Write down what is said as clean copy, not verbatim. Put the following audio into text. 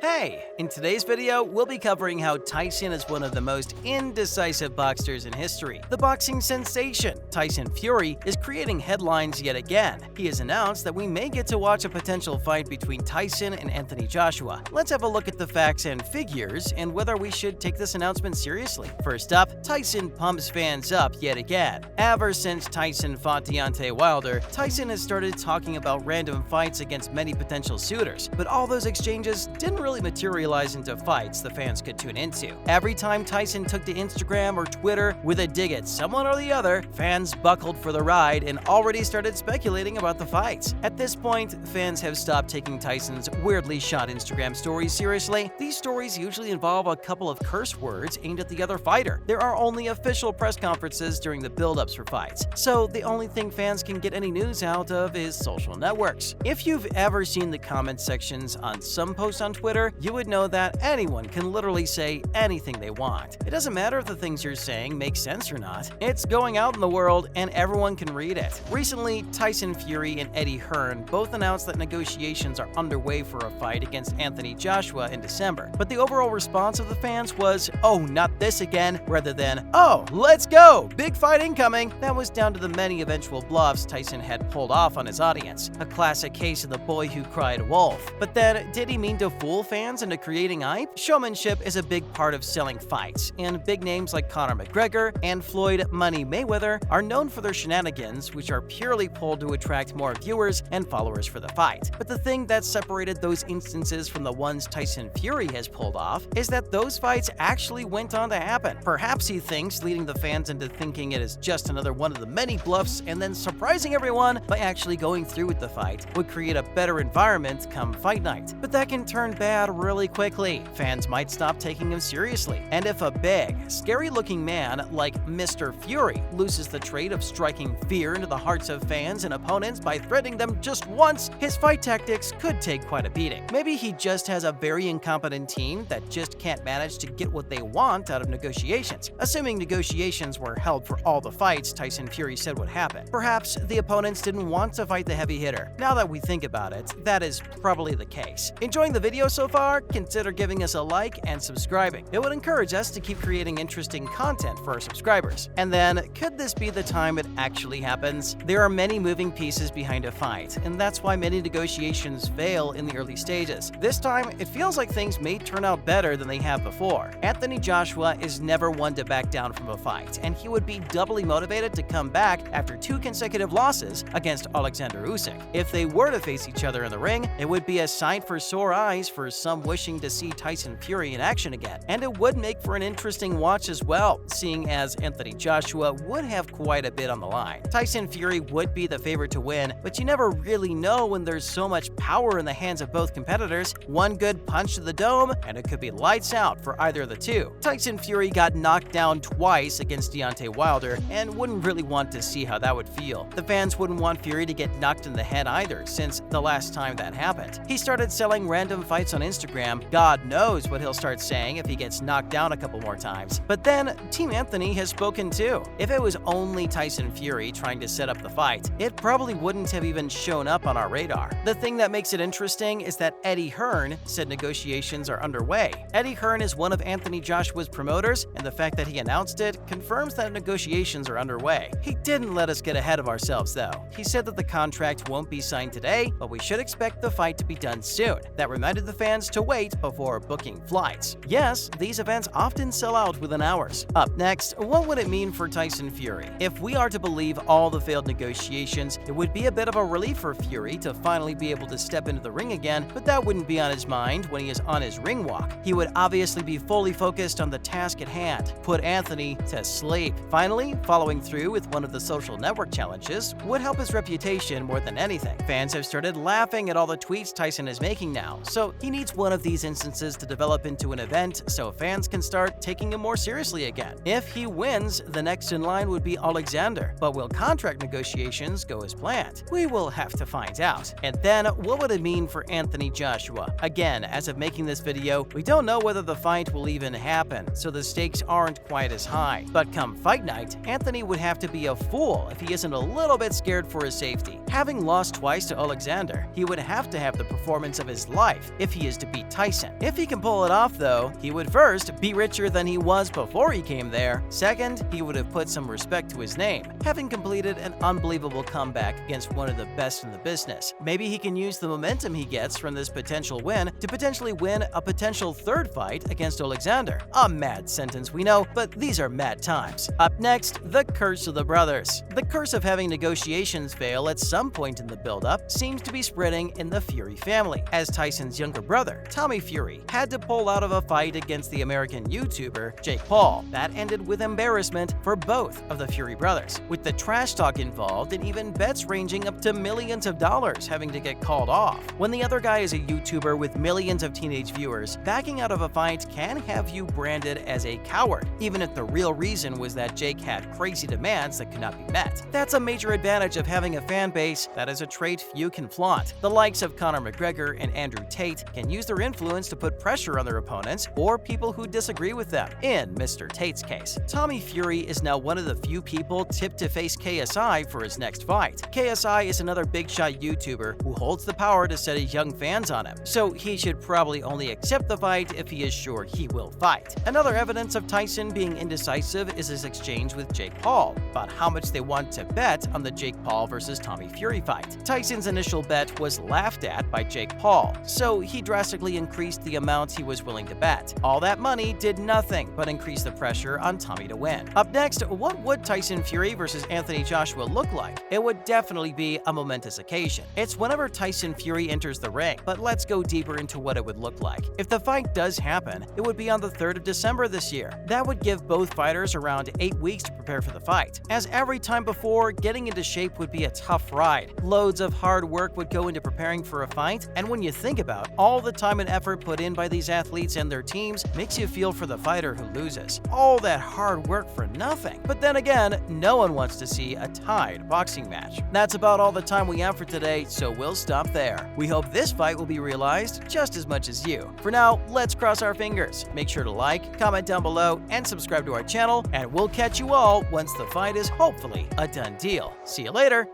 Hey! In today's video, we'll be covering how Tyson is one of the most indecisive boxers in history. The boxing sensation, Tyson Fury, is creating headlines yet again. He has announced that we may get to watch a potential fight between Tyson and Anthony Joshua. Let's have a look at the facts and figures and whether we should take this announcement seriously. First up, Tyson pumps fans up yet again. Ever since Tyson fought Deontay Wilder, Tyson has started talking about random fights against many potential suitors, but all those exchanges didn't really materialize into fights the fans could tune into. Every time Tyson took to Instagram or Twitter with a dig at someone or the other, fans buckled for the ride and already started speculating about the fights. At this point, fans have stopped taking Tyson's weirdly shot Instagram stories seriously. These stories usually involve a couple of curse words aimed at the other fighter. There are only official press conferences during the build-ups for fights, so the only thing fans can get any news out of is social networks. If you've ever seen the comment sections on some posts on Twitter, you would know that anyone can literally say anything they want. It doesn't matter if the things you're saying make sense or not. It's going out in the world and everyone can read it. Recently, Tyson Fury and Eddie Hearn both announced that negotiations are underway for a fight against Anthony Joshua in December. But the overall response of the fans was, "Oh, not this again," rather than, "Oh, let's go! Big fight incoming!" That was down to the many eventual bluffs Tyson had pulled off on his audience. A classic case of the boy who cried wolf. But then, did he mean to fool fans into creating hype? Showmanship is a big part of selling fights, and big names like Conor McGregor and Floyd "Money" Mayweather are known for their shenanigans, which are purely pulled to attract more viewers and followers for the fight. But the thing that separated those instances from the ones Tyson Fury has pulled off is that those fights actually went on to happen. Perhaps he thinks leading the fans into thinking it is just another one of the many bluffs and then surprising everyone by actually going through with the fight would create a better environment come fight night. But that can turn bad really quickly. Fans might stop taking him seriously. And if a big, scary-looking man like Mr. Fury loses the trait of striking fear into the hearts of fans and opponents by threatening them just once, his fight tactics could take quite a beating. Maybe he just has a very incompetent team that just can't manage to get what they want out of negotiations. Assuming negotiations were held for all the fights Tyson Fury said would happen. Perhaps the opponents didn't want to fight the heavy hitter. Now that we think about it, that is probably the case. Enjoying the video so far? Consider giving us a like and subscribing. It would encourage us to keep creating interesting content for our subscribers. And then, could this be the time it actually happens? There are many moving pieces behind a fight, and that's why many negotiations fail in the early stages. This time, it feels like things may turn out better than they have before. Anthony Joshua is never one to back down from a fight, and he would be doubly motivated to come back after 2 consecutive losses against Alexander Usyk. If they were to face each other in the ring, it would be a sight for sore eyes for some wishing to see Tyson Fury in action again. And it would make for an interesting watch as well, seeing as Anthony Joshua would have quite a bit on the line. Tyson Fury would be the favorite to win, but you never really know when there's so much power in the hands of both competitors. One good punch to the dome, and it could be lights out for either of the two. Tyson Fury got knocked down twice against Deontay Wilder, and wouldn't really want to see how that would feel. The fans wouldn't want Fury to get knocked in the head either, since the last time that happened. He started selling random fights on Instagram. God knows what he'll start saying if he gets knocked down a couple more times. But then, Team Anthony has spoken too. If it was only Tyson Fury trying to set up the fight, it probably wouldn't have even shown up on our radar. The thing that makes it interesting is that Eddie Hearn said negotiations are underway. Eddie Hearn is one of Anthony Joshua's promoters, and the fact that he announced it confirms that negotiations are underway. He didn't let us get ahead of ourselves though. He said that the contract won't be signed today, but we should expect the fight to be done soon. That reminded the fans to wait before booking flights. Yes, these events often sell out within hours. Up next, what would it mean for Tyson Fury? If we are to believe all the failed negotiations, it would be a bit of a relief for Fury to finally be able to step into the ring again, but that wouldn't be on his mind when he is on his ring walk. He would obviously be fully focused on the task at hand, put Anthony to sleep. Finally, following through with one of the social network challenges would help his reputation more than anything. Fans have started laughing at all the tweets Tyson is making now, so he needs one of these instances to develop into an event so fans can start taking him more seriously again. If he wins, the next in line would be Alexander, but will contract negotiations go as planned? We will have to find out. And then, what would it mean for Anthony Joshua? Again, as of making this video, we don't know whether the fight will even happen, so the stakes aren't quite as high. But come fight night, Anthony would have to be a fool if he isn't a little bit scared for his safety. Having lost twice to Alexander, he would have to have the performance of his life if he is is to beat Tyson. If he can pull it off, though, he would first be richer than he was before he came there. Second, he would have put some respect to his name, having completed an unbelievable comeback against one of the best in the business. Maybe he can use the momentum he gets from this potential win to potentially win a potential third fight against Alexander. A mad sentence, we know, but these are mad times. Up next, the curse of the brothers. The curse of having negotiations fail at some point in the build-up seems to be spreading in the Fury family, as Tyson's younger brother, Tommy Fury, had to pull out of a fight against the American YouTuber Jake Paul. That ended with embarrassment for both of the Fury brothers, with the trash talk involved and even bets ranging up to millions of dollars having to get called off. When the other guy is a YouTuber with millions of teenage viewers, backing out of a fight can have you branded as a coward, even if the real reason was that Jake had crazy demands that could not be met. That's a major advantage of having a fan base. That is a trait few can flaunt. The likes of Conor McGregor and Andrew Tate can use their influence to put pressure on their opponents or people who disagree with them. In Mr. Tate's case, Tommy Fury is now one of the few people tipped to face KSI for his next fight. KSI is another big-shot YouTuber who holds the power to set his young fans on him, so he should probably only accept the fight if he is sure he will fight. Another evidence of Tyson being indecisive is his exchange with Jake Paul about how much they want to bet on the Jake Paul versus Tommy Fury fight. Tyson's initial bet was laughed at by Jake Paul, so he drastically increased the amount he was willing to bet. All that money did nothing but increase the pressure on Tommy to win. Up next, what would Tyson Fury versus Anthony Joshua look like? It would definitely be a momentous occasion. It's whenever Tyson Fury enters the ring, but let's go deeper into what it would look like. If the fight does happen, it would be on the 3rd of December this year. That would give both fighters around 8 weeks to prepare for the fight. As every time before, getting into shape would be a tough ride. Loads of hard work would go into preparing for a fight, and when you think about all the time and effort put in by these athletes and their teams, makes you feel for the fighter who loses. All that hard work for nothing. But then again, no one wants to see a tied boxing match. That's about all the time we have for today, so we'll stop there. We hope this fight will be realized just as much as you. For now, let's cross our fingers. Make sure to like, comment down below, and subscribe to our channel, and we'll catch you all once the fight is hopefully a done deal. See you later!